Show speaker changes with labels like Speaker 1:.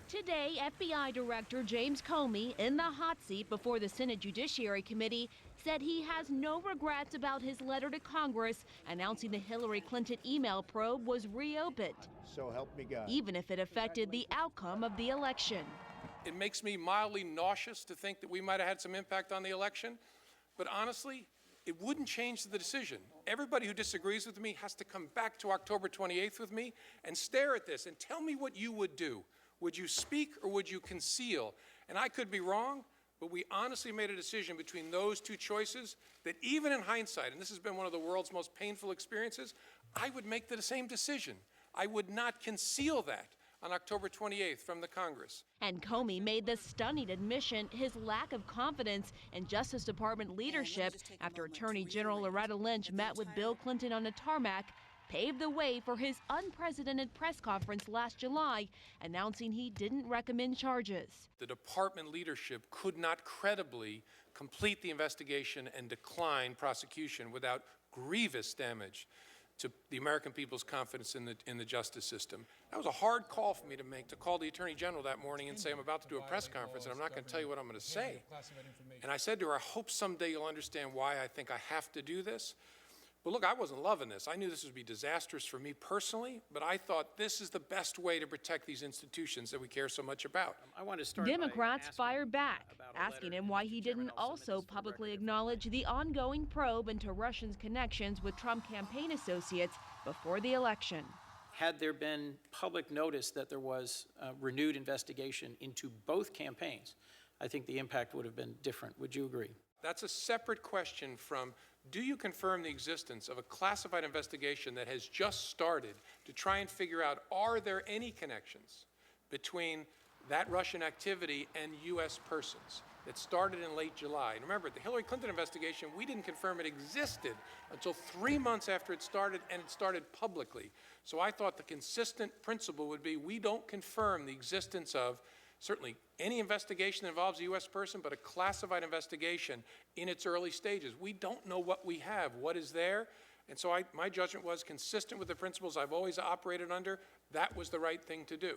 Speaker 1: Today, FBI Director James Comey, in the hot seat before the Senate Judiciary Committee, said he has no regrets about his letter to Congress announcing the Hillary Clinton email probe was reopened,
Speaker 2: So help me God.
Speaker 1: even if it affected the outcome of the election.
Speaker 3: It makes me mildly nauseous to think that we might have had some impact on the election, but honestly, it wouldn't change the decision. Everybody who disagrees with me has to come back to October 28th with me and stare at this and tell me what you would do. Would you speak or would you conceal? And I could be wrong, but we honestly made a decision between those two choices that even in hindsight, and this has been one of the world's most painful experiences, I would make the same decision. I would not conceal that on October 28th from the Congress.
Speaker 1: And Comey made the stunning admission his lack of confidence in Justice Department leadership after Attorney General Loretta Lynch met with Bill Clinton on a tarmac, paved the way for his unprecedented press conference last July, announcing he didn't recommend charges.
Speaker 3: The department leadership could not credibly complete the investigation and decline prosecution without grievous damage to the American people's confidence in the justice system. That was a hard call for me to make, to call the Attorney General that morning and say, I'm about to do a press conference and I'm not going to tell you what I'm going to say. And I said to her, I hope someday you'll understand why I think I have to do this. But look, I wasn't loving this. I knew this would be disastrous for me personally, but I thought this is the best way to protect these institutions that we care so much about.
Speaker 4: I want to start
Speaker 1: Democrats fired back, asking him why he didn't also publicly acknowledge the ongoing probe into Russians' connections with Trump campaign associates before the election.
Speaker 4: Had there been public notice that there was a renewed investigation into both campaigns, I think the impact would have been different. Would you agree?
Speaker 3: That's a separate question from, do you confirm the existence of a classified investigation that has just started to try and figure out, are there any connections between that Russian activity and U.S. persons that started in late July? And remember, the Hillary Clinton investigation, we didn't confirm it existed until 3 months after it started, and it started publicly. So I thought the consistent principle would be, we don't confirm the existence of certainly any investigation that involves a U.S. person, but a classified investigation in its early stages. We don't know what we have, what is there. And so my judgment was consistent with the principles I've always operated under. That was the right thing to do.